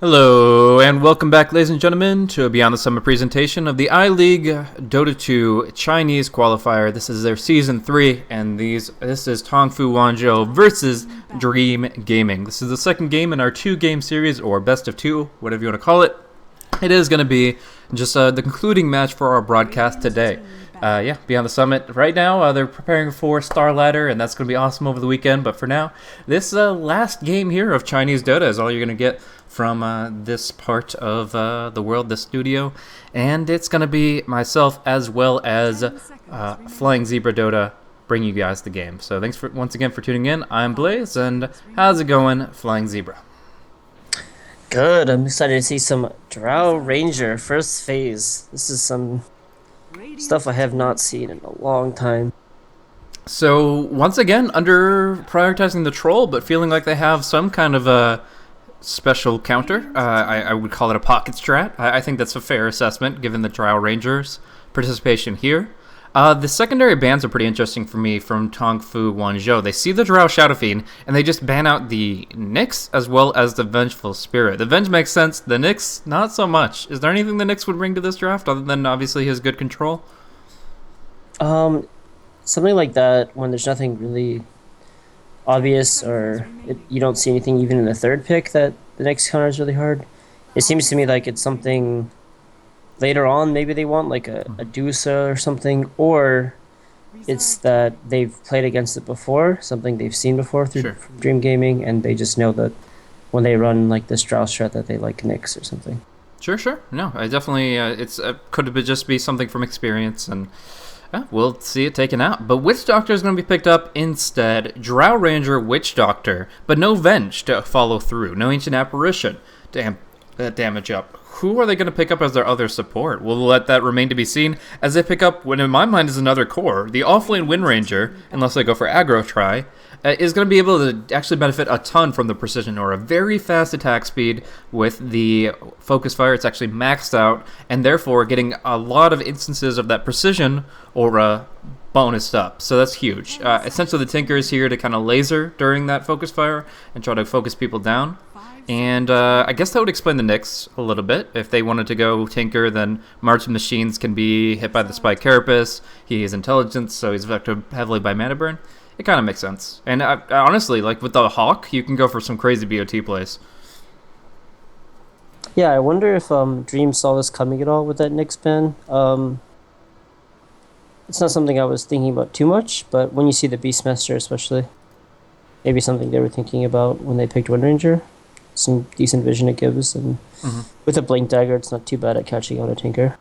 Hello, and welcome back, ladies and gentlemen, to a Beyond the Summer presentation of the iLeague Dota 2 Chinese qualifier. This is their Season 3, and this is Tongfu.W versus Dream Gaming. This is the second game in our two-game series, or best of two, whatever you want to call it. It is going to be just the concluding match for our broadcast today. Beyond the Summit. Right now, they're preparing for Star Ladder, and that's going to be awesome over the weekend. But for now, this last game here of Chinese Dota is all you're going to get from this part of the world, the studio. And it's going to be myself as well as FlyingZebra Dota bringing you guys the game. So thanks once again for tuning in. I'm Blaze, and how's it going, FlyingZebra? Good. I'm excited to see some Drow Ranger first phase. This is some stuff I have not seen in a long time. So once again, under prioritizing the troll, but feeling like they have some kind of a special counter. I would call it a pocket strat. I think that's a fair assessment given the Drow Rangers' participation here. The secondary bans are pretty interesting for me from Tongfu.W. They see the Drow Shadow Fiend, and they just ban out the Nyx as well as the Vengeful Spirit. The Venge makes sense, the Nyx, not so much. Is there anything the Nyx would bring to this draft other than obviously his good control? Something like that when there's nothing really obvious or you don't see anything even in the third pick that the Nyx counter is really hard. It seems to me like it's something later on maybe they want like a Dusa or something, or it's that they've played against it before, something they've seen before through Dream Gaming, and they just know that when they run like this Drow strat that they like Nyx or something. Sure. No, I definitely, could just be something from experience, and we'll see it taken out. But Witch Doctor is going to be picked up instead. Drow Ranger, Witch Doctor, but no Venge to follow through. No Ancient Apparition to that damage up. Who are they going to pick up as their other support? We'll let that remain to be seen as they pick up what in my mind is another core. The offlane Wind Ranger, unless they go for aggro try, is going to be able to actually benefit a ton from the Precision Aura. Very fast attack speed with the Focus Fire. It's actually maxed out, and therefore getting a lot of instances of that Precision Aura bonused up. So that's huge. Essentially, the Tinker is here to kind of laser during that Focus Fire and try to focus people down. And I guess that would explain the Nyx a little bit. If they wanted to go Tinker, then March of Machines can be hit by the Spike Carapace. He has Intelligence, so he's affected heavily by Mana Burn. It kind of makes sense. And honestly, like with the Hawk, you can go for some crazy BOT plays. Yeah, I wonder if Dream saw this coming at all with that Nyx ban. It's not something I was thinking about too much, but when you see the Beastmaster especially, maybe something they were thinking about when they picked Wind Ranger. Some decent vision it gives, and with a Blink Dagger, it's not too bad at catching out a Tinker.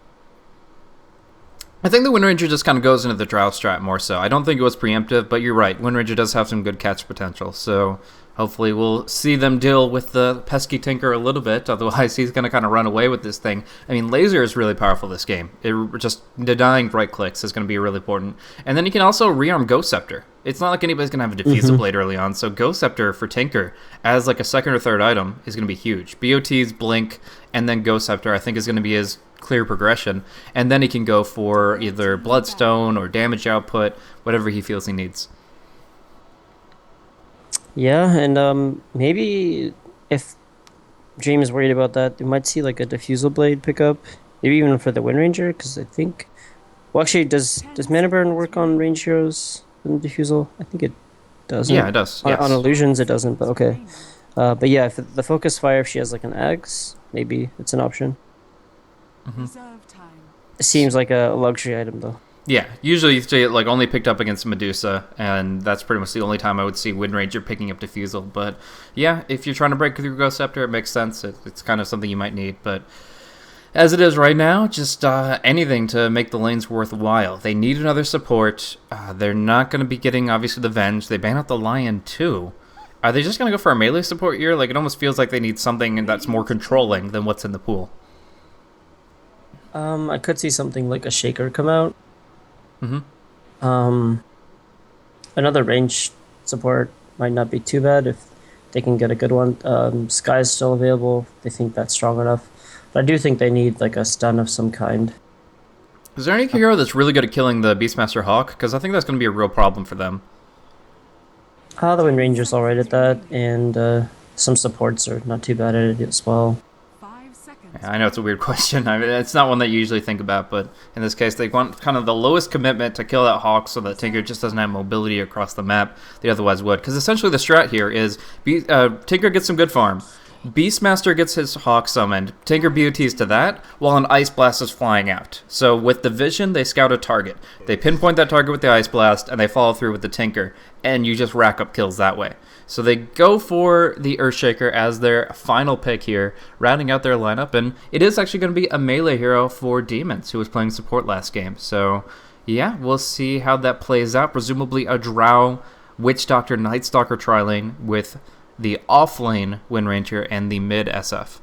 I think the Wind Ranger just kind of goes into the Drow strat more so. I don't think it was preemptive, but you're right. Wind Ranger does have some good catch potential, so hopefully we'll see them deal with the pesky Tinker a little bit. Otherwise, he's going to kind of run away with this thing. I mean, Laser is really powerful this game. Just denying right clicks is going to be really important. And then you can also rearm Ghost Scepter. It's not like anybody's going to have a Diffusal Blade early on, so Ghost Scepter for Tinker as like a second or third item is going to be huge. BOT's Blink and then Ghost Scepter I think is going to be his clear progression, and then he can go for either Bloodstone or damage output, whatever he feels he needs. Yeah, and maybe if Dream is worried about that, they might see like a Diffusal Blade pickup, maybe even for the Wind Ranger, because I think, well, actually, does Mana Burn work on range heroes in Diffusal? I think it does. Yeah, it does. Yes. On illusions, it doesn't, but okay. But yeah, if the Focus Fire, if she has like an Axe, maybe it's an option. It seems like a luxury item, though. Yeah, usually you see it like only picked up against Medusa, and that's pretty much the only time I would see Wind Ranger picking up Diffusal. But yeah, if you're trying to break through Ghost Scepter, it makes sense. It's kind of something you might need, but as it is right now, just anything to make the lanes worthwhile. They need another support. They're not going to be getting, obviously, the Venge. They ban out the Lion, too. Are they just going to go for a melee support here? Like, it almost feels like they need something that's more controlling than what's in the pool. I could see something like a Shaker come out. Another range support might not be too bad if they can get a good one. Sky's still available. They think that's strong enough. But I do think they need like a stun of some kind. Is there any hero that's really good at killing the Beastmaster Hawk? Because I think that's going to be a real problem for them. The Wind Ranger's alright at that, and some supports are not too bad at it as well. I know it's a weird question. I mean, it's not one that you usually think about, but in this case, they want kind of the lowest commitment to kill that Hawk so that Tinker just doesn't have mobility across the map they otherwise would. Because essentially the strat here is Tinker gets some good farm. Beastmaster gets his Hawk summoned. Tinker BOTs to that, while an Ice Blast is flying out. So with the vision, they scout a target. They pinpoint that target with the Ice Blast, and they follow through with the Tinker. And you just rack up kills that way. So they go for the Earthshaker as their final pick here, rounding out their lineup. And it is actually going to be a melee hero for Demons, who was playing support last game. So yeah, we'll see how that plays out. Presumably a Drow, Witch Doctor, Night Stalker tri-lane with the off-lane Wind Ranger and the mid SF.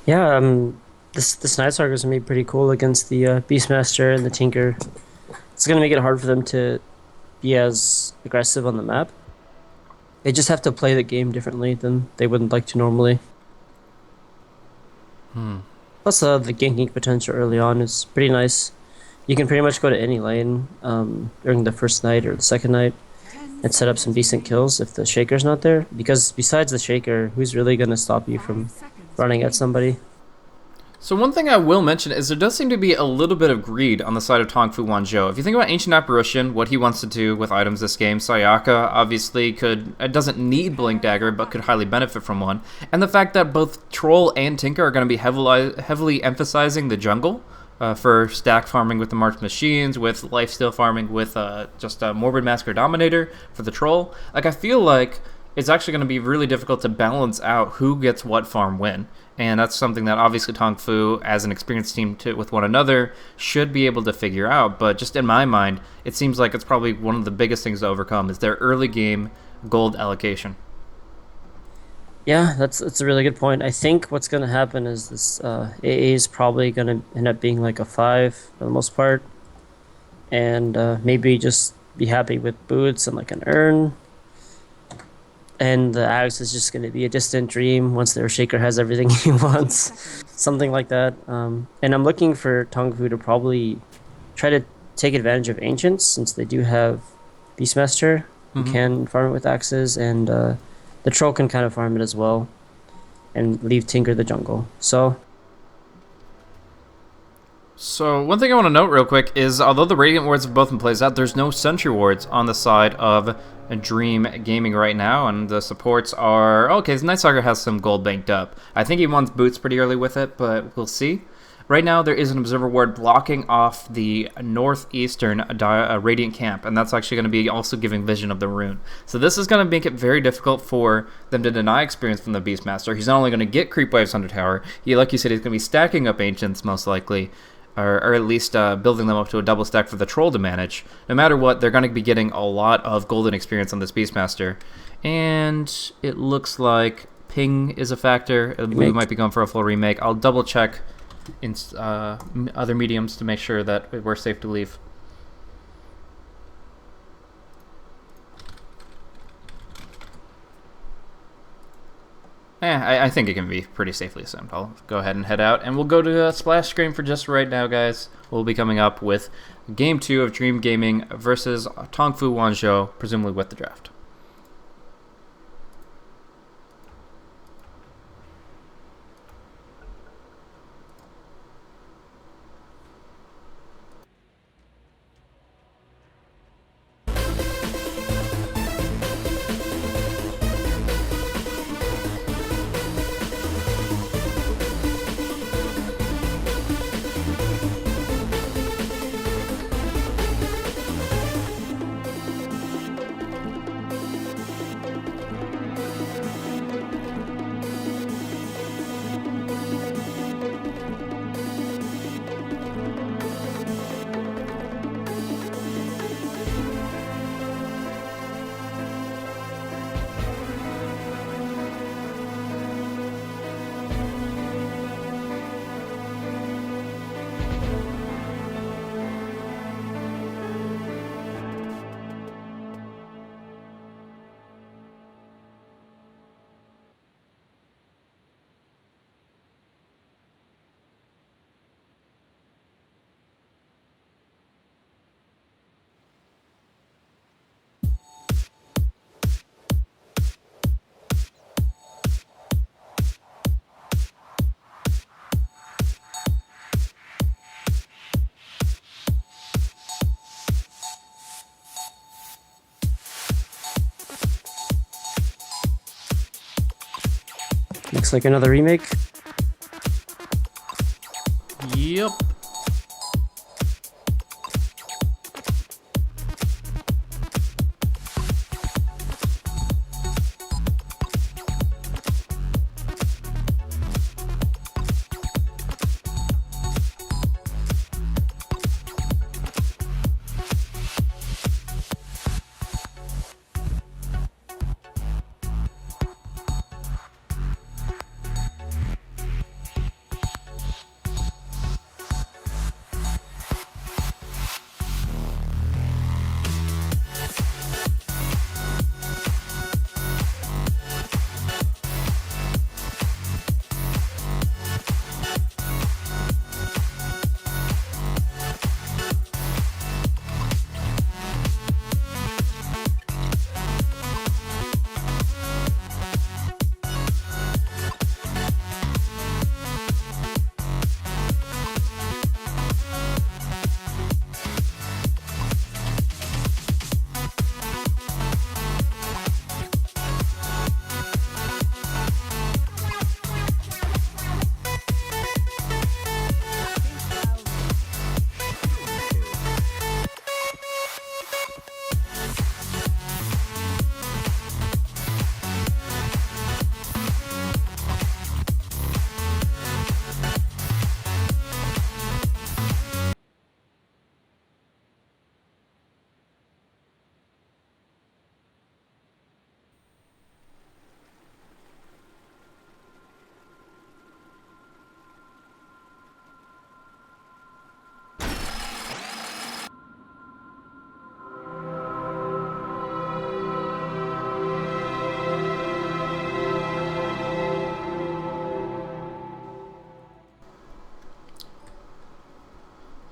Yeah, this Night Stalker is going to be pretty cool against the Beastmaster and the Tinker. It's going to make it hard for them to be as aggressive on the map. They just have to play the game differently than they wouldn't like to normally. Plus, the ganking potential early on is pretty nice. You can pretty much go to any lane during the first night or the second night and set up some decent kills if the Shaker's not there. Because besides the Shaker, who's really going to stop you from running at somebody? So one thing I will mention is there does seem to be a little bit of greed on the side of Tongfu.W. If you think about Ancient Apparition, what he wants to do with items this game, Sayaka obviously doesn't need Blink Dagger, but could highly benefit from one. And the fact that both Troll and Tinker are going to be heavily emphasizing the jungle for stack farming with the March Machines, with lifesteal farming with just a Morbid Masker Dominator for the Troll. Like, I feel like it's actually going to be really difficult to balance out who gets what farm when. And that's something that obviously Tongfu, as an experienced team with one another, should be able to figure out. But just in my mind, it seems like it's probably one of the biggest things to overcome is their early game gold allocation. Yeah, that's a really good point. I think what's going to happen is this AA is probably going to end up being like a 5 for the most part. And maybe just be happy with boots and like an urn. And the Axe is just going to be a distant dream once their Shaker has everything he wants. Something like that. And I'm looking for Tongfu to probably try to take advantage of Ancients, since they do have Beastmaster, who can farm it with axes, and the Troll can kind of farm it as well, and leave Tinker the jungle. So one thing I want to note real quick is, although the Radiant Wards have both been plays out, there's no Sentry Wards on the side of Dream Gaming right now, and the supports are... Okay, Night Stalker has some gold banked up. I think he wants boots pretty early with it, but we'll see. Right now, there is an Observer Ward blocking off the northeastern Radiant camp, and that's actually going to be also giving vision of the rune. So this is going to make it very difficult for them to deny experience from the Beastmaster. He's not only going to get creep waves under tower, like you said, he's going to be stacking up Ancients most likely, or at least building them up to a double stack for the Troll to manage. No matter what, they're going to be getting a lot of golden experience on this Beastmaster. And it looks like ping is a factor. We might be going for a full remake. I'll double check in other mediums to make sure that we're safe to leave. I think it can be pretty safely assumed. I'll go ahead and head out, and we'll go to a splash screen for just right now, guys. We'll be coming up with Game 2 of Dream Gaming versus Tongfu.W, presumably with the draft. Looks like another remake. Yep.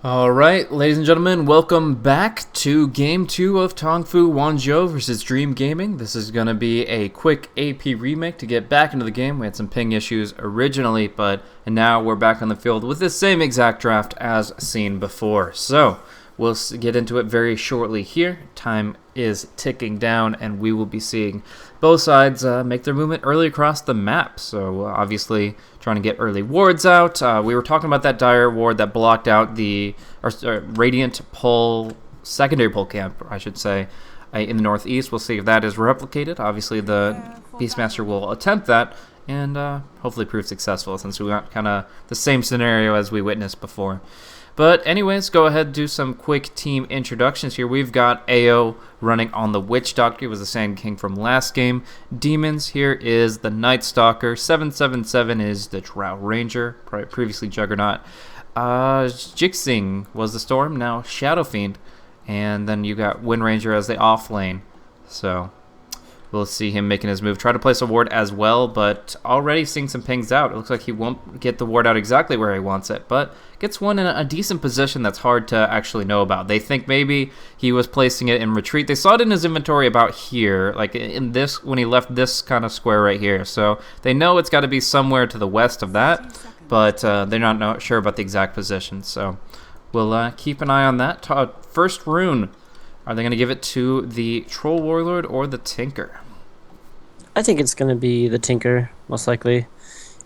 Alright, ladies and gentlemen, welcome back to Game 2 of Tongfu.W versus Dream Gaming. This is going to be a quick AP remake to get back into the game. We had some ping issues originally, and now we're back on the field with the same exact draft as seen before. So, we'll get into it very shortly here. Time is ticking down, and we will be seeing both sides make their movement early across the map. So, obviously, trying to get early wards out. We were talking about that dire ward that blocked out the Radiant pull, secondary pull camp, I should say, in the northeast. We'll see if that is replicated. Obviously, the Beastmaster will attempt that and hopefully prove successful, since we got kind of the same scenario as we witnessed before. But anyways, go ahead and do some quick team introductions here. We've got AO running on the Witch Doctor. He was the Sand King from last game. Demons, here is the Night Stalker. 777 is the Drow Ranger, previously Juggernaut. Jixing was the Storm, now Shadow Fiend. And then you got Wind Ranger as the off lane. So we'll see him making his move. Try to place a ward as well, but already seeing some pings out. It looks like he won't get the ward out exactly where he wants it, but gets one in a decent position that's hard to actually know about. They think maybe he was placing it in retreat. They saw it in his inventory about here, like in this, when he left this kind of square right here. So they know it's got to be somewhere to the west of that, but they're not sure about the exact position. So we'll keep an eye on that. First rune. Are they going to give it to the Troll Warlord or the Tinker? I think it's going to be the Tinker, most likely.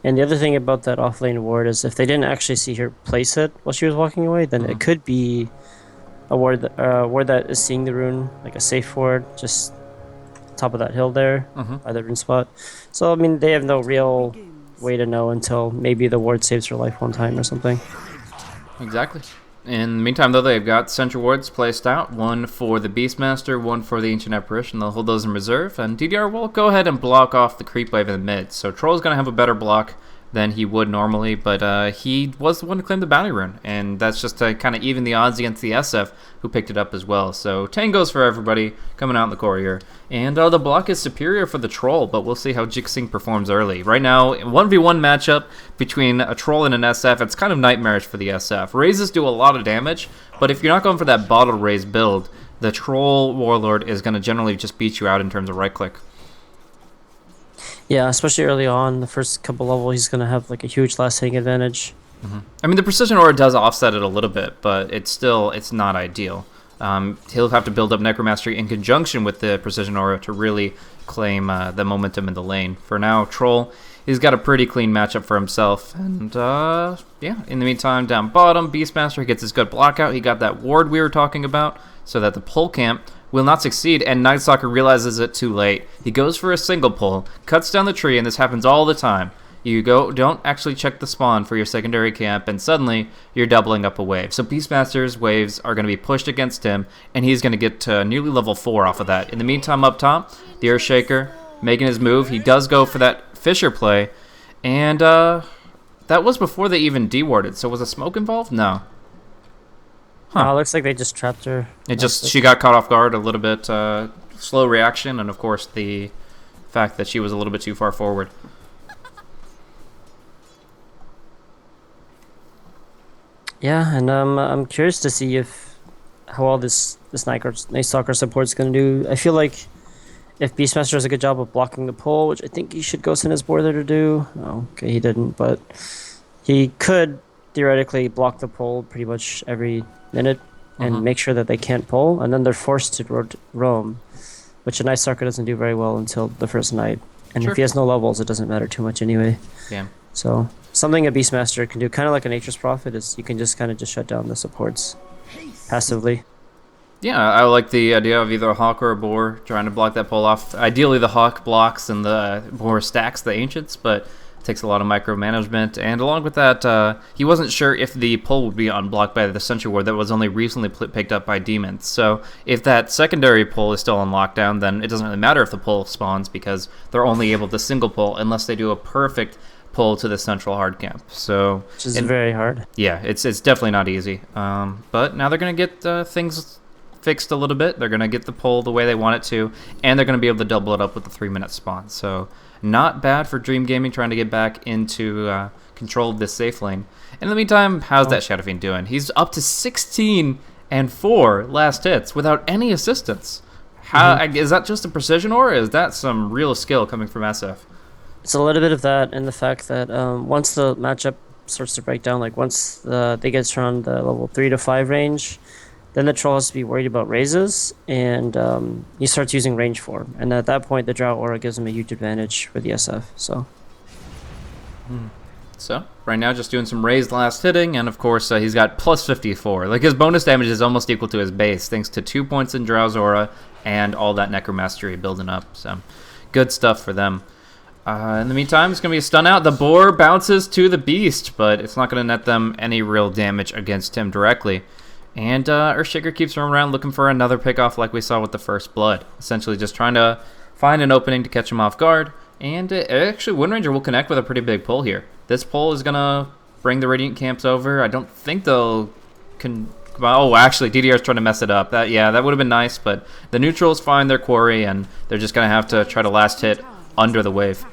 And the other thing about that off-lane ward is if they didn't actually see her place it while she was walking away, then it could be a ward that is seeing the rune, like a safe ward, just top of that hill there, by the rune spot. So, I mean, they have no real way to know until maybe the ward saves her life one time or something. Exactly. In the meantime, though, they've got central wards placed out. One for the Beastmaster, one for the Ancient Apparition. They'll hold those in reserve. And DDR will go ahead and block off the creep wave in the mid. So Troll's going to have a better block than he would normally, but he was the one to claim the bounty rune, and that's just to kind of even the odds against the SF, who picked it up as well. So tangos for everybody coming out in the core here, and the block is superior for the Troll, but we'll see how Jixing performs early. Right now, 1v1 matchup between a Troll and an SF, it's kind of nightmarish for the SF. Raises do a lot of damage, but if you're not going for that bottle raise build, the Troll Warlord is going to generally just beat you out in terms of right click. Yeah, especially early on, the first couple levels, he's going to have like a huge last hitting advantage. I mean, the Precision Aura does offset it a little bit, but it's not ideal. He'll have to build up Necromastery in conjunction with the Precision Aura to really claim the momentum in the lane. For now, Troll he's got a pretty clean matchup for himself. And yeah, in the meantime, down bottom, Beastmaster gets his good block out. He got that ward we were talking about, so that the pull camp will not succeed, and Night Stalker realizes it too late. He goes for a single pull, cuts down the tree, and this happens all the time. You don't actually check the spawn for your secondary camp, and suddenly you're doubling up a wave. So Beastmaster's waves are going to be pushed against him, and he's going to get to nearly level 4 off of that. In the meantime, up top, the Earthshaker making his move. He does go for that Fisher play, and that was before they even dewarded. So was a smoke involved? No. Huh. Looks like they just trapped her. She got caught off guard a little bit. Slow reaction, and of course the fact that she was a little bit too far forward. Yeah, and I'm curious to see how all this Night Stalker support's gonna do. I feel like if Beastmaster does a good job of blocking the pull, which I think he should go send his board there to do. Oh, okay, he didn't, but he could theoretically block the pull pretty much every minute and make sure that they can't pull, and then they're forced to roam, which a Night Stalker doesn't do very well until the first night. And if he has no levels, it doesn't matter too much anyway. Yeah. So something a Beastmaster can do, kind of like a Nature's Prophet, is you can just kind of just shut down the supports passively. Yeah, I like the idea of either a Hawk or a Boar trying to block that pull off. Ideally, the Hawk blocks and the Boar stacks the Ancients, but it takes a lot of micromanagement. And along with that, he wasn't sure if the pull would be unblocked by the Sentry Ward that was only recently picked up by Demons. So if that secondary pull is still on lockdown, then it doesn't really matter if the pull spawns because they're only able to single pull unless they do a perfect pull to the central hard camp. So which is very hard. Yeah, it's definitely not easy. But now they're going to get things fixed a little bit. They're going to get the pull the way they want it to, and they're going to be able to double it up with the 3-minute spawn. So not bad for Dream Gaming trying to get back into control of this safe lane. In the meantime, how's that Shadow Fiend doing? He's up to 16 and 4 last hits without any assistance. How is that just a precision, or is that some real skill coming from SF? It's a little bit of that, and the fact that once the matchup starts to break down, like once they get around the level 3 to 5 range, then the troll has to be worried about raises, and he starts using range form. And at that point, the Drow Aura gives him a huge advantage for the SF. So right now, just doing some raised last hitting, and of course, he's got plus 54. Like his bonus damage is almost equal to his base, thanks to 2 points in Drow's Aura and all that Necromastery building up. So good stuff for them. In the meantime, it's going to be a stun out. The Boar bounces to the Beast, but it's not going to net them any real damage against him directly. And Earthshaker keeps running around looking for another pickoff like we saw with the First Blood. Essentially just trying to find an opening to catch him off guard. And actually, Windranger will connect with a pretty big pull here. This pull is going to bring the Radiant camps over. I don't think they'll... Oh, actually, DDR's trying to mess it up. That would have been nice, but the neutrals find their quarry, and they're just going to have to try to last hit under the wave.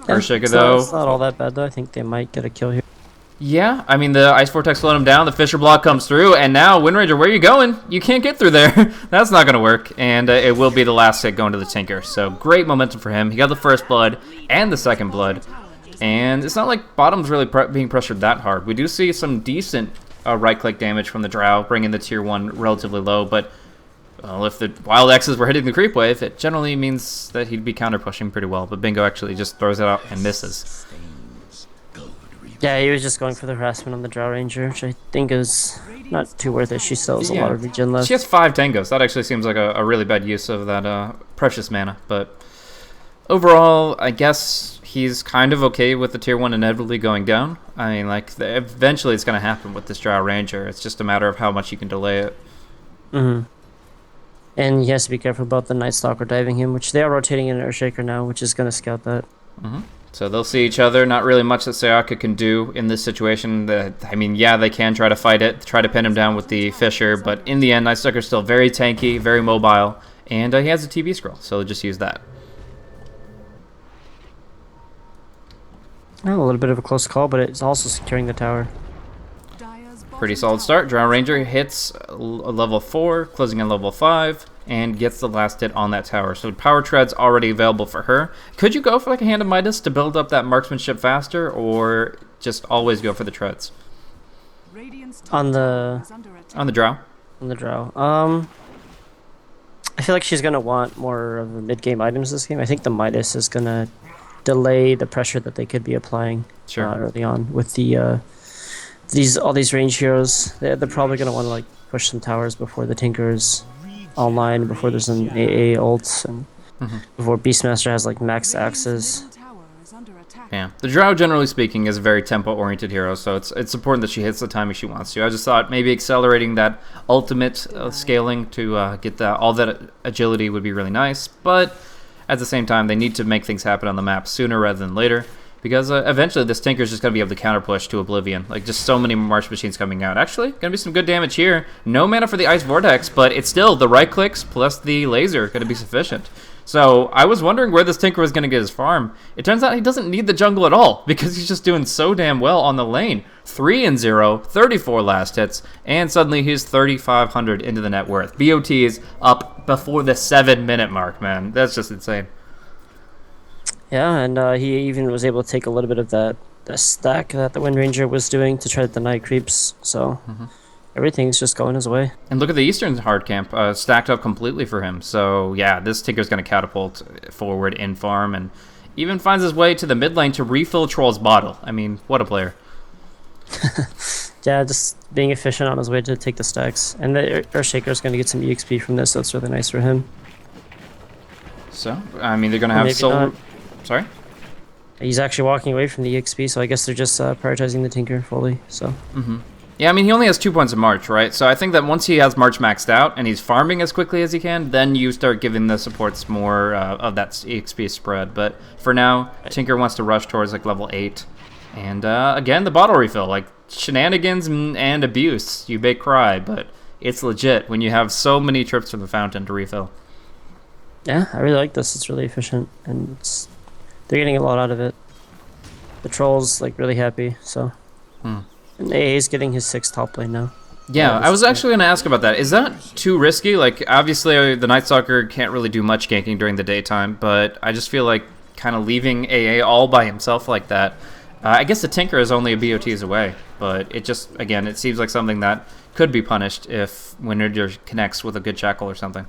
Earthshaker, though... It's not all that bad, though. I think they might get a kill here. Yeah, I mean, the Ice Vortex slowed him down, the Fisher Block comes through, and now, Windranger, where are you going? You can't get through there. That's not going to work, and it will be the last hit going to the Tinker. So, great momentum for him. He got the first blood and the second blood, and it's not like bottom's really being pressured that hard. We do see some decent right-click damage from the Drow, bringing the Tier 1 relatively low, but if the Wild X's were hitting the creep wave, it generally means that he'd be counter-pushing pretty well, but Bingo actually just throws it out and misses. Yeah, he was just going for the harassment on the Drow Ranger, which I think is not too worth it. She still has a lot of regen left. She has 5 tangos. That actually seems like a really bad use of that precious mana. But overall, I guess he's kind of okay with the Tier 1 inevitably going down. I mean, like, eventually it's going to happen with this Drow Ranger. It's just a matter of how much you can delay it. And he has to be careful about the Night Stalker diving him, which they are rotating in Earthshaker now, which is going to scout that. So they'll see each other. Not really much that Sayaka can do in this situation. I mean, yeah, they can try to fight it, try to pin him down with the Fisher, but in the end, Night Stalker's still very tanky, very mobile, and he has a TV scroll, so they'll just use that. Oh, a little bit of a close call, but it's also securing the tower. Pretty solid start. Drow Ranger hits a level 4, closing on level 5, and gets the last hit on that tower. So Power Tread's already available for her. Could you go for like a Hand of Midas to build up that marksmanship faster, or just always go for the treads? On the Drow? On the Drow. I feel like she's going to want more of the mid-game items this game. I think the Midas is going to delay the pressure that they could be applying early on with the all these range heroes. They're probably going to want to like push some towers before the Tinker's online, before there's an AA ult, and before Beastmaster has like max axes. Yeah, the Drow, generally speaking, is a very tempo-oriented hero, so it's important that she hits the timing she wants to. I just thought maybe accelerating that ultimate scaling to get all that agility would be really nice, but at the same time, they need to make things happen on the map sooner rather than later, because eventually this Tinker's just going to be able to counter-push to Oblivion. Like, just so many March Machines coming out. Actually, going to be some good damage here. No mana for the Ice Vortex, but it's still the right clicks plus the laser going to be sufficient. So I was wondering where this Tinker was going to get his farm. It turns out he doesn't need the jungle at all, because he's just doing so damn well on the lane. 3-0, 34 last hits, and suddenly he's 3,500 into the net worth. BOT is up before the 7-minute mark, man. That's just insane. Yeah, and he even was able to take a little bit of the stack that the Wind Ranger was doing to try to deny creeps, so... Everything's just going his way. And look at the Eastern hard camp, stacked up completely for him. So, yeah, this Tinker's going to catapult forward in farm and even finds his way to the mid lane to refill Troll's bottle. I mean, what a player. Yeah, just being efficient on his way to take the stacks. And the Earthshaker's going to get some EXP from this, so it's really nice for him. So, I mean, they're going to have soul... Sorry? He's actually walking away from the EXP, so I guess they're just prioritizing the Tinker fully, so... Yeah, I mean, he only has 2 points of March, right? So I think that once he has March maxed out and he's farming as quickly as he can, then you start giving the supports more of that EXP spread. But for now, Tinker wants to rush towards like level 8. And again, the bottle refill, like shenanigans and abuse, you may cry, but it's legit when you have so many trips to the fountain to refill. Yeah, I really like this. It's really efficient, and they're getting a lot out of it. The Troll's like really happy, so... And AA is getting his 6th top lane now. Yeah, I was actually going to ask about that. Is that too risky? Like, obviously, the Night Stalker can't really do much ganking during the daytime, but I just feel like kind of leaving AA all by himself like that. I guess the Tinker is only a BOTs away, but it just, again, it seems like something that could be punished if Winter connects with a good Shackle or something.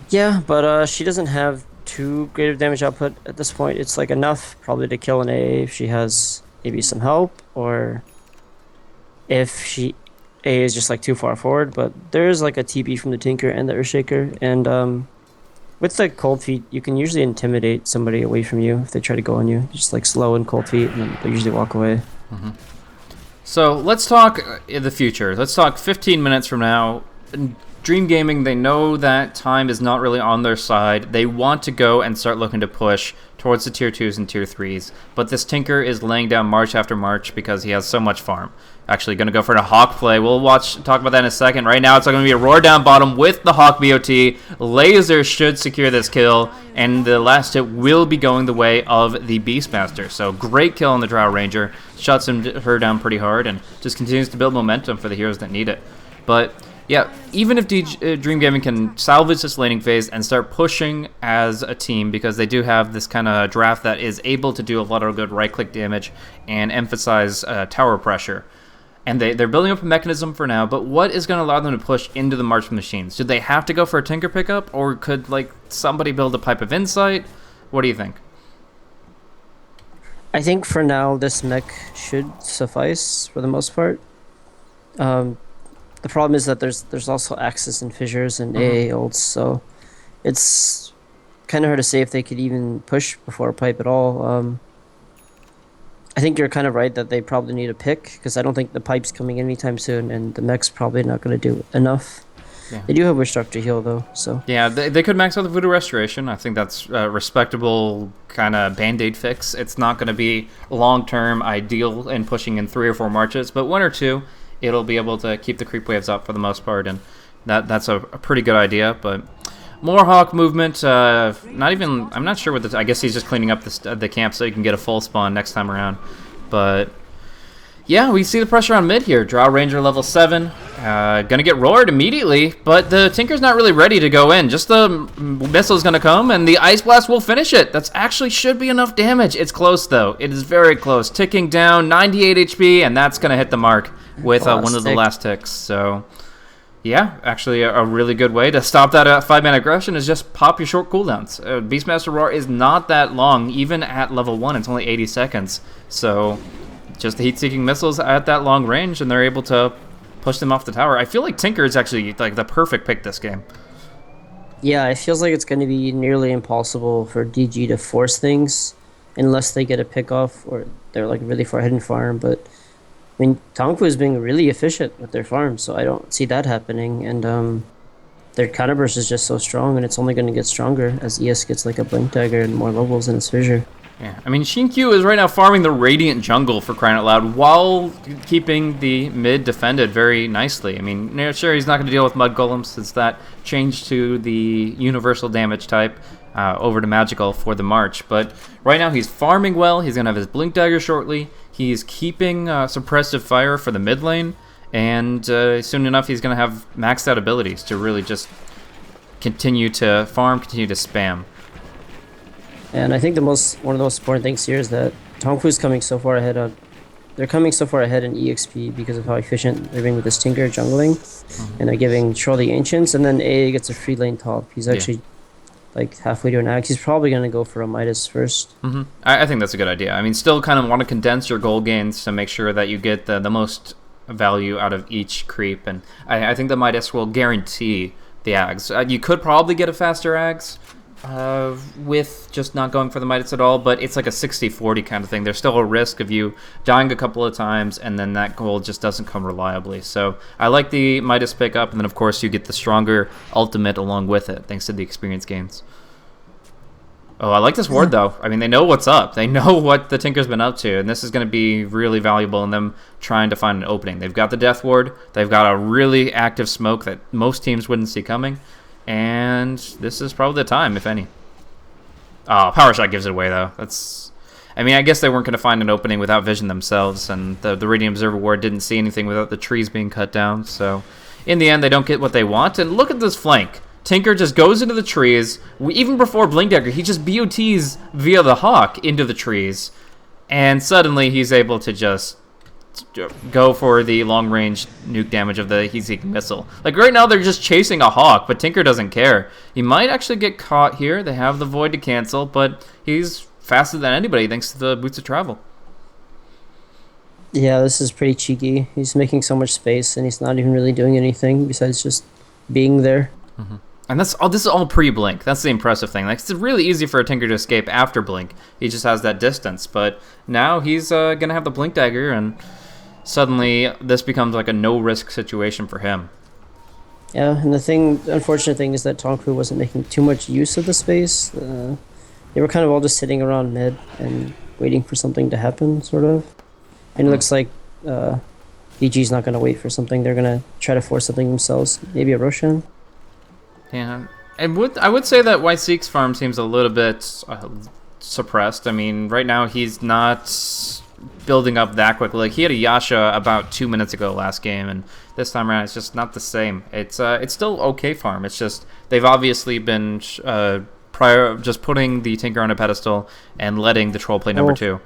Yeah, but she doesn't have too great of damage output at this point. It's like enough probably to kill an AA if she has... maybe some help, or if A is just like too far forward, but there's like a TP from the Tinker and the Earthshaker, and with the Cold Feet, you can usually intimidate somebody away from you if they try to go on you. Just like slow and Cold Feet, and then they usually walk away. So let's talk in the future. Let's talk 15 minutes from now. Dream Gaming, they know that time is not really on their side. They want to go and start looking to push towards the tier 2s and tier 3s. But this Tinker is laying down March after March because he has so much farm. Actually going to go for a Hawk play. We'll talk about that in a second. Right now it's going to be a roar down bottom with the Hawk BOT. Laser should secure this kill, and the last hit will be going the way of the Beastmaster. So great kill on the Drow Ranger. Shuts her down pretty hard and just continues to build momentum for the heroes that need it. But... yeah, even if Dream Gaming can salvage this laning phase and start pushing as a team, because they do have this kind of draft that is able to do a lot of good right-click damage and emphasize tower pressure. And they're building up a mechanism for now, but what is going to allow them to push into the March machines? Do they have to go for a Tinker pickup, or could like somebody build a Pipe of Insight? What do you think? I think for now this mech should suffice for the most part. The problem is that there's also Axis and Fissures and AA ults, so it's kind of hard to say if they could even push before a pipe at all. I think you're kind of right that they probably need a pick, because I don't think the pipe's coming anytime soon, and the mech's probably not going to do enough. Yeah. They do have Witch Doctor heal, though, so... yeah, they could max out the Voodoo Restoration. I think that's a respectable kind of Band-Aid fix. It's not going to be long-term ideal in pushing in 3 or 4 marches, but 1 or 2, it'll be able to keep the creep waves up for the most part, and that's a pretty good idea, but... more Hawk movement, I'm not sure what I guess he's just cleaning up the camp so he can get a full spawn next time around. But, yeah, we see the pressure on mid here. Drow Ranger level 7, gonna get roared immediately, but the Tinker's not really ready to go in. Just the missile's gonna come, and the Ice Blast will finish it. That's actually should be enough damage. It's close, though. It is very close. Ticking down, 98 HP, and that's gonna hit the mark with one of the last ticks, so... Yeah, actually, a really good way to stop that 5-man aggression is just pop your short cooldowns. Beastmaster Roar is not that long, even at level 1. It's only 80 seconds. So, just the heat-seeking missiles at that long range, and they're able to push them off the tower. I feel like Tinker is actually like the perfect pick this game. Yeah, it feels like it's going to be nearly impossible for DG to force things unless they get a pick off or they're like really far ahead in farm. But I mean, Tongfu is being really efficient with their farms, so I don't see that happening. And their counterburst is just so strong, and it's only going to get stronger as ES gets like a blink dagger and more levels in its fissure. Yeah, I mean, Shinkyu is right now farming the Radiant Jungle for crying out loud while keeping the mid defended very nicely. I mean, sure, he's not going to deal with Mud Golems since that changed to the universal damage type over to Magical for the March. But right now he's farming well. He's going to have his Blink Dagger shortly. He's keeping Suppressive Fire for the mid lane. And soon enough he's going to have maxed out abilities to really just continue to farm, continue to spam. And I think one of the most important things here is that Tongfu's coming so far ahead on. They're coming so far ahead in EXP because of how efficient they're being with this Tinker jungling, and they're giving Troll the Ancients, and then A gets a free lane top. He's actually like halfway to an Axe. He's probably gonna go for a Midas first. I think that's a good idea. I mean, still kind of want to condense your gold gains to make sure that you get the most value out of each creep, and I think the Midas will guarantee the Ags. You could probably get a faster Ags with just not going for the Midas at all, but it's like a 60-40 kind of thing. There's still a risk of you dying a couple of times, and then that gold just doesn't come reliably. So I like the Midas pickup, and then of course you get the stronger ultimate along with it, thanks to the experience gains. Oh, I like this ward though. I mean, they know what's up. They know what the Tinker's been up to, and this is going to be really valuable in them trying to find an opening. They've got the Death Ward. They've got a really active smoke that most teams wouldn't see coming. And this is probably the time, if any. Oh, Power Shot gives it away, though. I mean, I guess they weren't going to find an opening without vision themselves, and the Radiant Observer Ward didn't see anything without the trees being cut down. So, in the end, they don't get what they want. And look at this flank. Tinker just goes into the trees. Even before Blink Dagger, he just BOTs via the Hawk into the trees. And suddenly, he's able to just go for the long-range nuke damage of the heat-seeking missile. Like, right now, they're just chasing a Hawk, but Tinker doesn't care. He might actually get caught here. They have the Void to cancel, but he's faster than anybody thanks to the Boots of Travel. Yeah, this is pretty cheeky. He's making so much space, and he's not even really doing anything besides just being there. And this is all pre-Blink. That's the impressive thing. Like, it's really easy for a Tinker to escape after Blink. He just has that distance, but now he's going to have the Blink Dagger, and suddenly this becomes like a no-risk situation for him. Yeah, and the unfortunate thing is that Tongfu wasn't making too much use of the space. They were kind of all just sitting around mid and waiting for something to happen, sort of. And it looks like DG's not going to wait for something. They're going to try to force something themselves. Maybe a Roshan. Yeah, I would say that Yseek's farm seems a little bit suppressed. I mean, right now he's not building up that quickly. Like, he had a Yasha about 2 minutes ago last game, and this time around it's just not the same. It's still okay farm. It's just they've obviously been just putting the Tinker on a pedestal and letting the Troll play number 2.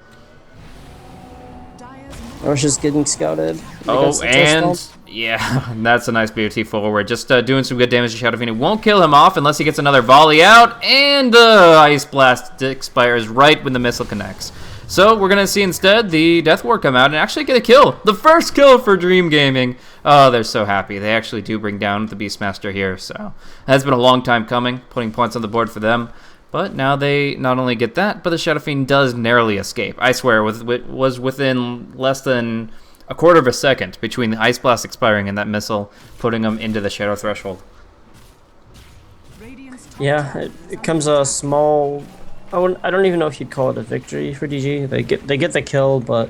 Rosha's getting scouted. And yeah, that's a nice BOT forward. Just doing some good damage to Shadow Fiend. It won't kill him off unless he gets another volley out, and Ice Blast expires right when the missile connects. So we're going to see instead the Death Ward come out and actually get a kill. The first kill for Dream Gaming. Oh, they're so happy. They actually do bring down the Beastmaster here. So it has been a long time coming, putting points on the board for them. But now they not only get that, but the Shadow Fiend does narrowly escape. I swear, it was within less than a quarter of a second between the Ice Blast expiring and that missile putting them into the Shadow Threshold. Yeah, it comes a small... I don't even know if you'd call it a victory for DG. They get the kill, but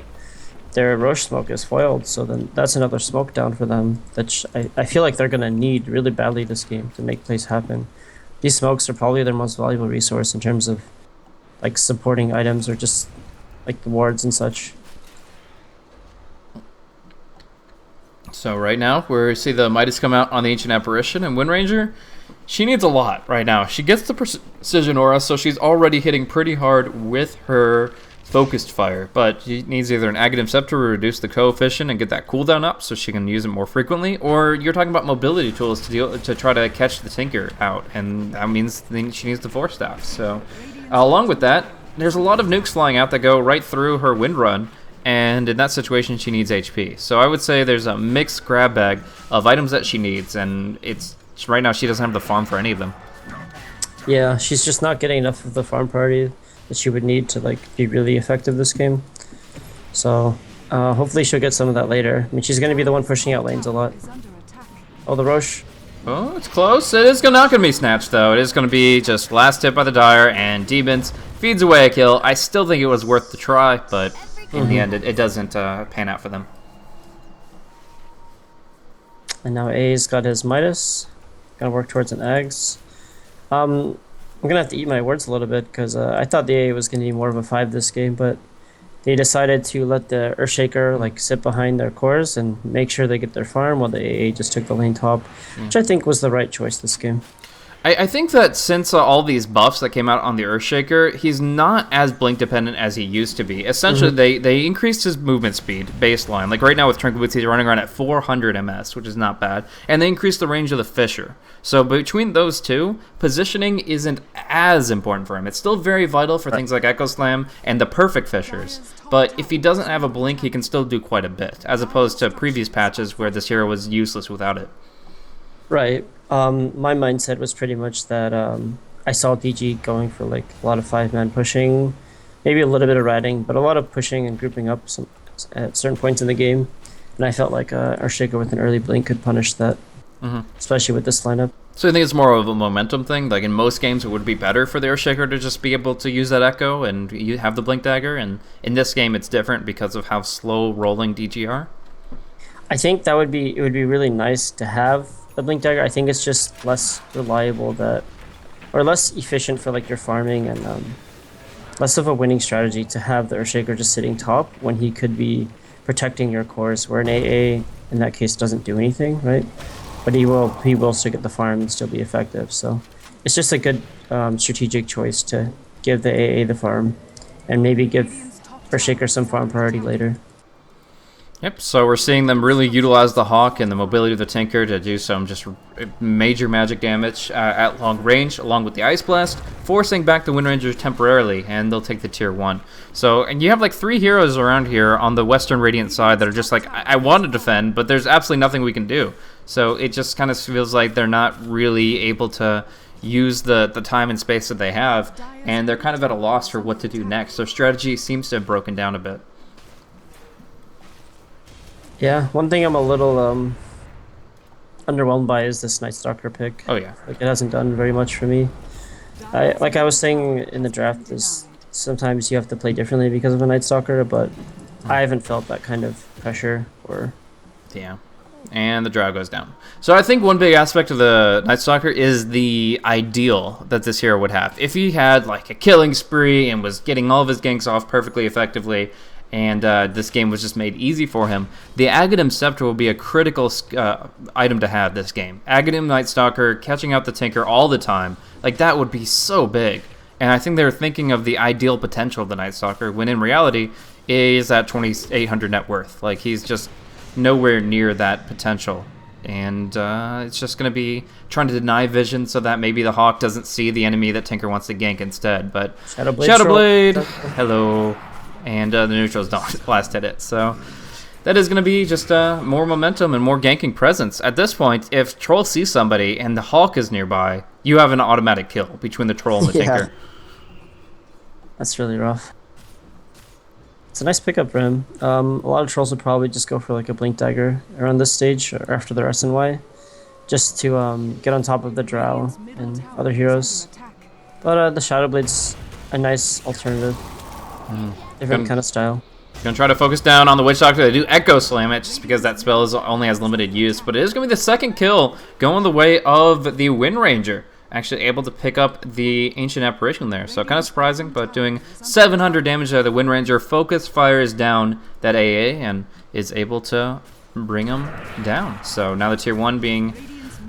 their Roche smoke is foiled, so then that's another smoke down for them. That I feel like they're going to need really badly this game to make plays happen. These smokes are probably their most valuable resource in terms of like supporting items or just like the wards and such. So right now, we see the Midas come out on the Ancient Apparition, and Wind Ranger, she needs a lot right now. She gets the Precision Aura, so she's already hitting pretty hard with her focused fire, but she needs either an Aghanim Scepter to reduce the coefficient and get that cooldown up so she can use it more frequently, or you're talking about mobility tools to try to catch the Tinker out, and that means she needs the Force Staff. So along with that, there's a lot of nukes flying out that go right through her wind run, and in that situation she needs HP. So I would say there's a mixed grab bag of items that she needs, and it's right now she doesn't have the farm for any of them. Yeah, she's just not getting enough of the farm priority that she would need to like be really effective this game. So hopefully she'll get some of that later. I mean, she's going to be the one pushing out lanes a lot. Oh, the Roche. Oh, it's close. It is not going to be snatched, though. It is going to be just last hit by the Dire, and Demons feeds away a kill. I still think it was worth the try, but in the end, it doesn't pan out for them. And now A's got his Midas. Gonna work towards an Ags. I'm gonna have to eat my words a little bit because I thought the AA was gonna be more of a 5 this game, but they decided to let the Earthshaker like sit behind their cores and make sure they get their farm while the AA just took the lane top, which I think was the right choice this game. I think that since all these buffs that came out on the Earthshaker, he's not as blink dependent as he used to be. Essentially, they increased his movement speed baseline. Like right now with Trinket Boots, he's running around at 400 ms, which is not bad. And they increased the range of the Fisher. So between those two, positioning isn't as important for him. It's still very vital for things like Echo Slam and the perfect Fishers. But if he doesn't have a blink, he can still do quite a bit, as opposed to previous patches where this hero was useless without it. Right. My mindset was pretty much that I saw DG going for like a lot of 5-man pushing, maybe a little bit of riding, but a lot of pushing and grouping up at certain points in the game. And I felt like Earthshaker with an early blink could punish that, especially with this lineup. So I think it's more of a momentum thing. Like in most games, it would be better for the Earthshaker to just be able to use that Echo and you have the Blink Dagger. And in this game, it's different because of how slow rolling DG are. I think it would be really nice to have the Blink Dagger. I think it's just less reliable or less efficient for like your farming and less of a winning strategy to have the Earthshaker just sitting top when he could be protecting your cores, where an AA in that case doesn't do anything, right? But he will still get the farm and still be effective. So it's just a good strategic choice to give the AA the farm and maybe give Earthshaker some farm priority later. Yep, so we're seeing them really utilize the Hawk and the mobility of the Tinker to do some just major magic damage at long range, along with the Ice Blast, forcing back the Wind Rangers temporarily, and they'll take the Tier 1. So, and you have like 3 heroes around here on the Western Radiant side that are just like, I want to defend, but there's absolutely nothing we can do. So it just kind of feels like they're not really able to use the time and space that they have, and they're kind of at a loss for what to do next. Their strategy seems to have broken down a bit. Yeah, one thing I'm a little underwhelmed by is this Night Stalker pick. Oh yeah, like it hasn't done very much for me. Like I was saying in the draft, is sometimes you have to play differently because of a Night Stalker, but I haven't felt that kind of pressure or. Yeah, and the Drow goes down. So I think one big aspect of the Night Stalker is the ideal that this hero would have. If he had like a killing spree and was getting all of his ganks off perfectly effectively, and this game was just made easy for him, the Aghanim Scepter will be a critical item to have this game. Aghanim Night Stalker catching out the Tinker all the time, like that would be so big. And I think they're thinking of the ideal potential of the Night Stalker, when in reality, is at 2,800 net worth. Like he's just nowhere near that potential. And it's just going to be trying to deny vision so that maybe the Hawk doesn't see the enemy that Tinker wants to gank instead. But Shadowblade, hello. And the neutrals don't last hit it. So that is going to be just more momentum and more ganking presence. At this point, if Troll sees somebody and the Hawk is nearby, you have an automatic kill between the Troll and the Tinker. That's really rough. It's a nice pickup for him. A lot of Trolls would probably just go for like a Blink Dagger around this stage or after the SNY, just to get on top of the Drow and other heroes. But the Shadowblade's a nice alternative. Different kind of style. Gonna try to focus down on the Witch Doctor. They do Echo Slam it just because that spell only has limited use, but it is gonna be the second kill going the way of the Wind Ranger. Actually able to pick up the Ancient Apparition there, so kind of surprising, but doing 700 damage to the Wind Ranger. Focus fires down that AA and is able to bring him down. So now the Tier 1 being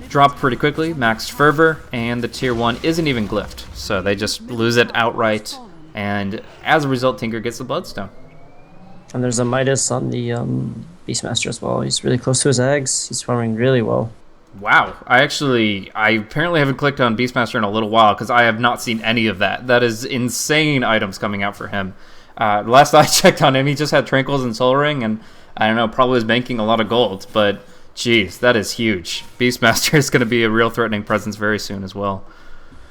dropped pretty quickly, Max Fervor, and the Tier 1 isn't even glyphed, so they just lose it outright. And as a result, Tinker gets the Bloodstone. And there's a Midas on the Beastmaster as well. He's really close to his eggs. He's farming really well. Wow, I apparently haven't clicked on Beastmaster in a little while because I have not seen any of that. That is insane items coming out for him. Last I checked on him, he just had Tranquils and Soul Ring, and I don't know, probably was banking a lot of gold, but geez, that is huge. Beastmaster is going to be a real threatening presence very soon as well.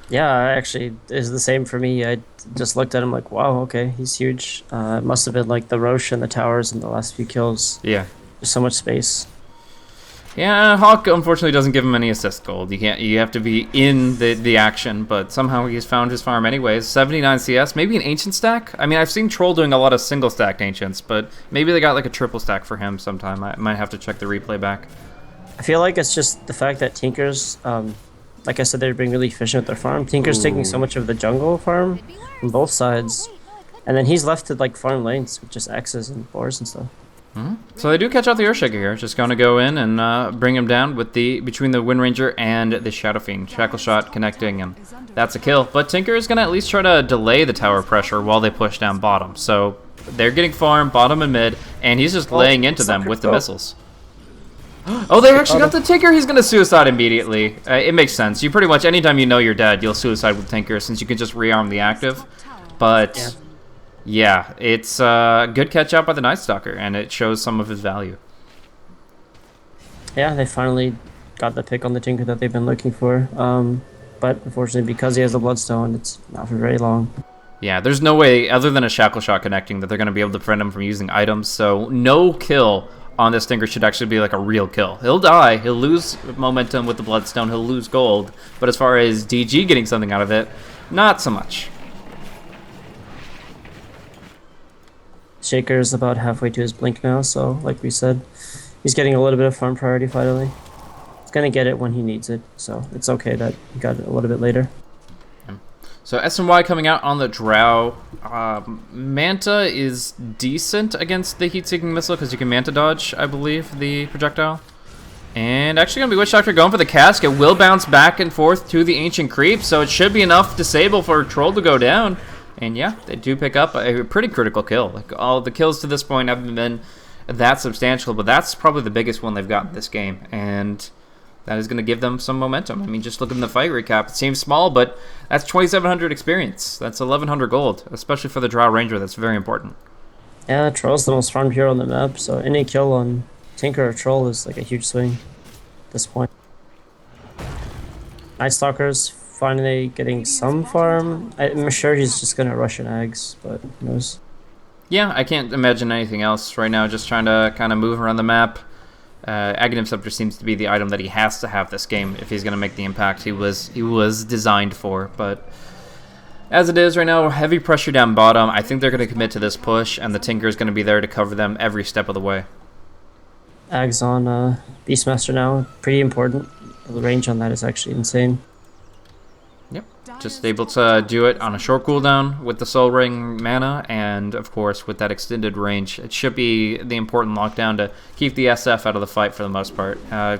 Yeah, actually, is the same for me. I just looked at him like, wow, okay, he's huge. It must have been like the Roche and the towers in the last few kills. Yeah. There's so much space. Yeah, Hawk unfortunately doesn't give him any assist gold. You have to be in the action, but somehow he's found his farm anyways. 79 CS, maybe an ancient stack? I mean, I've seen Troll doing a lot of single stacked ancients, but maybe they got like a triple stack for him sometime. I might have to check the replay back. I feel like it's just the fact that Tinker's, like I said, they're being really efficient with their farm. Tinker's taking so much of the jungle farm from both sides, and then he's left to like farm lanes with just X's and boars and stuff. So they do catch out the Earthshaker here. Just going to go in and bring him down with between the Wind Ranger and the Shadow Fiend. Shackle Shot connecting, and that's a kill. But Tinker is going to at least try to delay the tower pressure while they push down bottom. So they're getting farm, bottom and mid, and he's just laying into them with the missiles. Oh, they actually got the Tinker. He's going to suicide immediately. It makes sense. You pretty much, anytime you know you're dead, you'll suicide with Tinker since you can just rearm the active. But yeah, it's a good catch out by the Night Stalker, and it shows some of his value. Yeah, they finally got the pick on the Tinker that they've been looking for. But unfortunately, because he has the Bloodstone, it's not for very long. Yeah, there's no way, other than a Shackle Shot connecting, that they're going to be able to prevent him from using items. So no kill on this Tinker should actually be like a real kill. He'll die, he'll lose momentum with the Bloodstone, he'll lose gold. But as far as DG getting something out of it, not so much. Shaker is about halfway to his blink now, so like we said, he's getting a little bit of farm priority finally. He's gonna get it when he needs it, so it's okay that he got it a little bit later. So SNY coming out on the Drow. Manta is decent against the heat-seeking missile because you can Manta dodge, I believe, the projectile. And actually going to be Witch Doctor going for the cask. It will bounce back and forth to the Ancient Creep, so it should be enough disable for Troll to go down. And yeah, they do pick up a pretty critical kill. Like, all the kills to this point haven't been that substantial, but that's probably the biggest one they've got in this game. And that is going to give them some momentum. I mean, just look at the fight recap. It seems small, but that's 2,700 experience. That's 1,100 gold, especially for the Drow Ranger. That's very important. Yeah, Troll's the most farmed hero on the map, so any kill on Tinker or Troll is like a huge swing at this point. Night Stalker's finally getting some farm. I'm sure he's just going to rush in Ags, but who knows. Yeah, I can't imagine anything else right now. Just trying to kind of move around the map. Aghanim Scepter seems to be the item that he has to have this game if he's going to make the impact he was designed for. But as it is right now, heavy pressure down bottom. I think they're going to commit to this push, and the Tinker is going to be there to cover them every step of the way. Ags on Beastmaster now, pretty important. The range on that is actually insane. Yep, just able to do it on a short cooldown with the Soul Ring mana, and of course with that extended range. It should be the important lockdown to keep the SF out of the fight for the most part.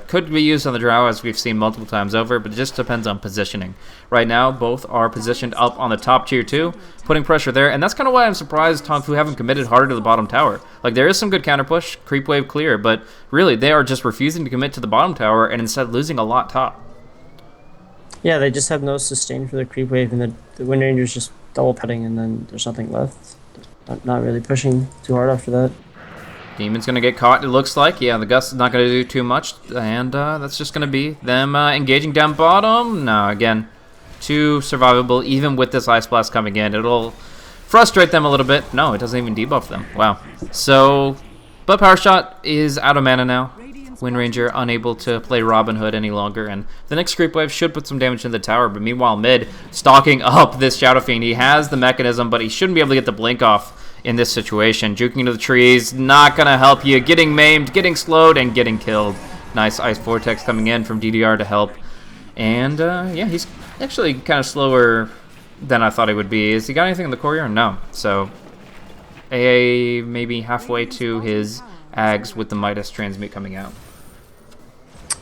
Could be used on the Drow, as we've seen multiple times over, but it just depends on positioning. Right now, both are positioned up on the top tier 2, putting pressure there, and that's kind of why I'm surprised Tongfu haven't committed harder to the bottom tower. Like, there is some good counter push, creep wave clear, but really they are just refusing to commit to the bottom tower and instead losing a lot top. Yeah, they just have no sustain for the creep wave, and the Wind Ranger's just double petting, and then there's nothing left. Not really pushing too hard after that. Demon's going to get caught, it looks like. Yeah, the Gust is not going to do too much, and that's just going to be them engaging down bottom. No, again, too survivable, even with this Ice Blast coming in. It'll frustrate them a little bit. No, it doesn't even debuff them. Wow. So, but Power Shot is out of mana now. Wind Ranger unable to play Robin Hood any longer, and the next creep wave should put some damage in the tower. But meanwhile, mid stalking up this Shadow Fiend. He has the mechanism, but he shouldn't be able to get the blink off in this situation. Juking into the trees, not gonna help you. Getting maimed, getting slowed, and getting killed. Nice Ice Vortex coming in from DDR to help. And yeah, he's actually kind of slower than I thought he would be. Has he got anything in the courier? No. So AA maybe halfway to his Ags with the Midas transmute coming out.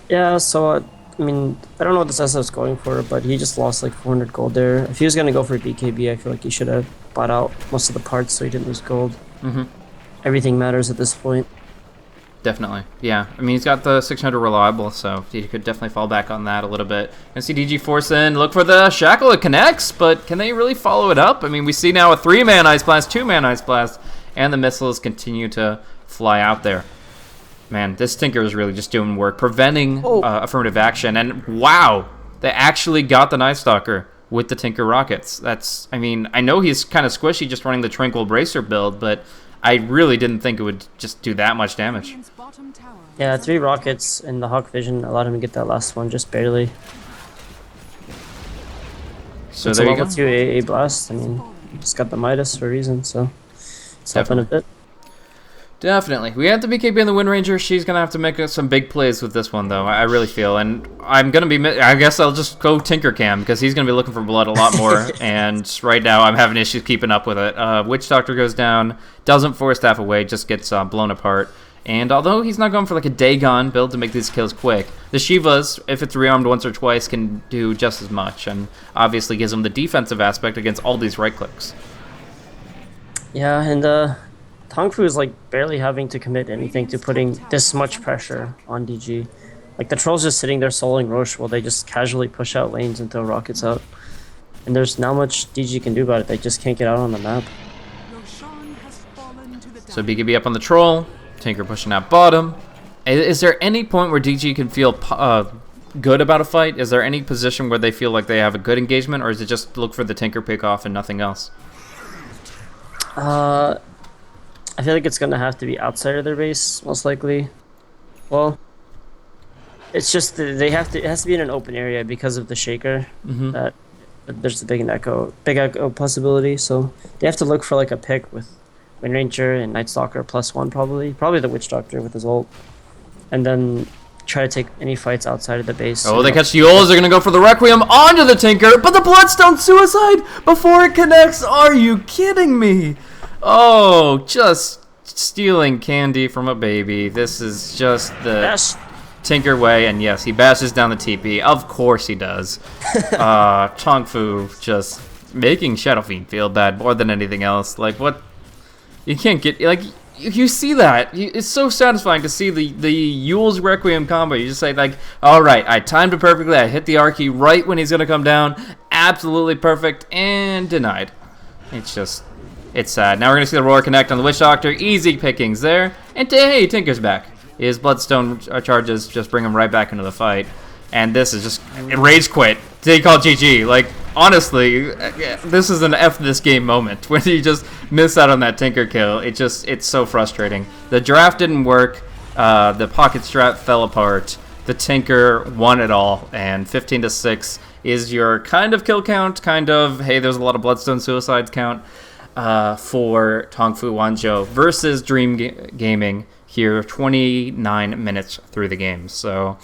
Yeah, so I mean, I don't know what this SF's going for, but he just lost like 400 gold there. If he was gonna go for BKB, I feel like he should have bought out most of the parts so he didn't lose gold. Mm-hmm. Everything matters at this point. Definitely, yeah. I mean, he's got the 600 reliable, so he could definitely fall back on that a little bit. And see DG force in, look for the shackle. It connects, but can they really follow it up? I mean, we see now a 3-man Ice Blast, 2-man Ice Blast, and the missiles continue to fly out there. Man, this Tinker is really just doing work, preventing affirmative action. And wow, they actually got the Night Stalker with the Tinker rockets. That's, I mean, I know he's kind of squishy just running the Tranquil Bracer build, but I really didn't think it would just do that much damage. Yeah, 3 rockets and the Hawk Vision allowed him to get that last one just barely. So it's there a you go. level 2 AA blast. I mean, just got the Midas for a reason, so it's helping a bit. Definitely. We have the BKB in the Wind Ranger. She's going to have to make some big plays with this one, though. I really feel. And I'm going to be... I guess I'll just go Tinker Cam, because he's going to be looking for blood a lot more. And right now, I'm having issues keeping up with it. Witch Doctor goes down, doesn't force staff away, just gets blown apart. And although he's not going for like a Dagon build to make these kills quick, the Shivas, if it's rearmed once or twice, can do just as much. And obviously gives him the defensive aspect against all these right clicks. Yeah, and Tongfu is like barely having to commit anything to putting this much pressure on DG. Like the Troll's just sitting there soloing Roche while they just casually push out lanes and throw rockets out. And there's not much DG can do about it. They just can't get out on the map. So BKB up on the Troll, Tinker pushing out bottom. Is there any point where DG can feel good about a fight? Is there any position where they feel like they have a good engagement, or is it just look for the Tinker pick off and nothing else? I feel like it's gonna have to be outside of their base, most likely. Well, it's just they have to. It has to be in an open area because of the shaker. Mm-hmm. That there's a big echo possibility. So they have to look for like a pick with Wind Ranger and Night Stalker +1 probably the Witch Doctor with his ult, and then try to take any fights outside of the base. Oh, they catch the Ols. They're gonna go for the Requiem onto the Tinker, but the Bloodstone Suicide before it connects. Are you kidding me? Oh, just stealing candy from a baby. This is just the Tinker way, and yes, he bashes down the TP. Of course he does. Tongfu just making Shadow Fiend feel bad more than anything else. Like, what? You can't get, like, you see that. It's so satisfying to see the Yule's Requiem combo. You just say, like, all right, I timed it perfectly. I hit the Archie right when he's going to come down. Absolutely perfect, and denied. It's just... It's sad. Now we're going to see the Roar connect on the Witch Doctor. Easy pickings there. And hey, Tinker's back. His Bloodstone charges just bring him right back into the fight. And this is just rage quit. They call GG. Like, honestly, this is an F this game moment. When you just miss out on that Tinker kill, it's so frustrating. The draft didn't work. The pocket strat fell apart. The Tinker won it all. And 15-6 is your kind of kill count. Kind of, hey, there's a lot of Bloodstone suicides count. For Tongfu.W versus Dream Gaming here 29 minutes through the game. So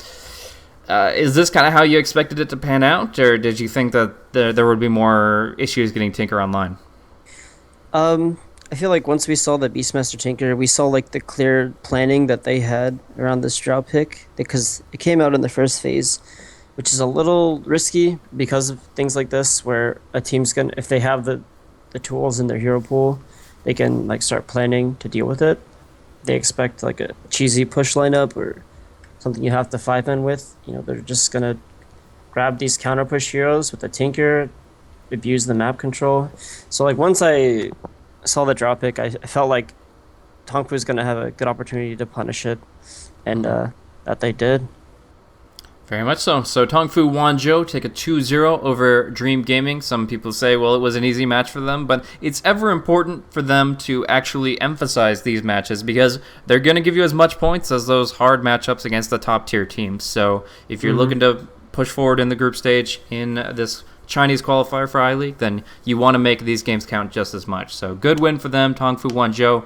is this kind of how you expected it to pan out, or did you think that there would be more issues getting Tinker online? I feel like once we saw the Beastmaster Tinker, we saw like the clear planning that they had around this Drow pick, because it came out in the first phase, which is a little risky because of things like this, where a team's gonna, if they have the tools in their hero pool, they can like start planning to deal with it. They expect like a cheesy push lineup or something you have to 5-man with. You know, they're just gonna grab these counter push heroes with the Tinker, abuse the map control. So like once I saw the drop pick, I felt like Tongfu was gonna have a good opportunity to punish it, and that they did. Very much so. So Tongfu.W take a 2-0 over Dream Gaming. Some people say, well, it was an easy match for them, but it's ever important for them to actually emphasize these matches because they're going to give you as much points as those hard matchups against the top tier teams. So if you're looking to push forward in the group stage in this Chinese qualifier for iLeague, then you want to make these games count just as much. So good win for them. Tongfu.W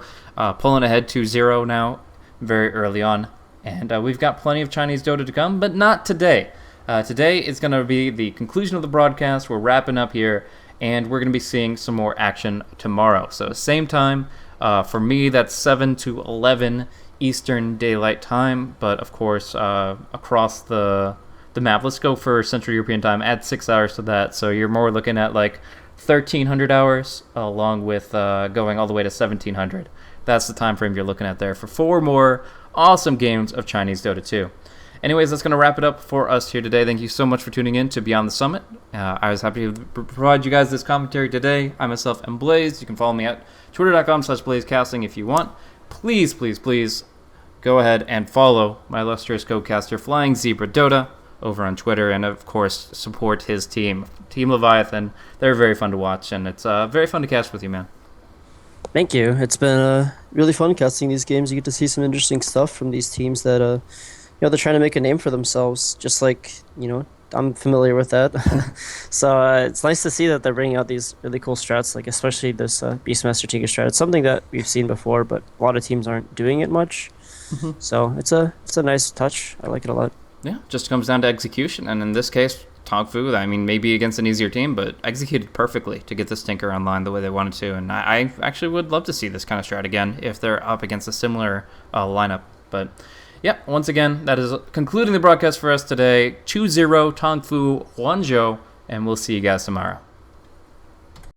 pulling ahead 2-0 now very early on. And we've got plenty of Chinese Dota to come, but not today. Today is going to be the conclusion of the broadcast. We're wrapping up here, and we're going to be seeing some more action tomorrow. So same time. For me, that's 7 to 11 Eastern Daylight Time. But, of course, across the the map. Let's go for Central European time. Add 6 hours to that, so you're more looking at like 1,300 hours, along with going all the way to 1,700. That's the time frame you're looking at there for 4 more awesome games of Chinese Dota 2. Anyways, that's going to wrap it up for us here today. Thank you so much for tuning in to Beyond the Summit. I was happy to provide you guys this commentary today. I myself am Blaze. You can follow me at twitter.com/blazecasting if you want. Please, please, please go ahead and follow my illustrious co-caster FlyingZebra Dota over on Twitter, and of course support his team, Team Leviathan. They're very fun to watch, and it's very fun to cast with you, man. Thank you. It's been really fun casting these games. You get to see some interesting stuff from these teams that they're trying to make a name for themselves, just like, I'm familiar with that. So it's nice to see that they're bringing out these really cool strats, like especially this Beastmaster Tiga strat. It's something that we've seen before, but a lot of teams aren't doing it much. So it's a nice touch. I like it a lot. Yeah, just comes down to execution, and in this case, Tongfu, I mean, maybe against an easier team, but executed perfectly to get this Tinker online the way they wanted to, and I actually would love to see this kind of strat again if they're up against a similar lineup. But yeah, once again, that is concluding the broadcast for us today. 2-0 Tongfu Guangzhou, and we'll see you guys tomorrow.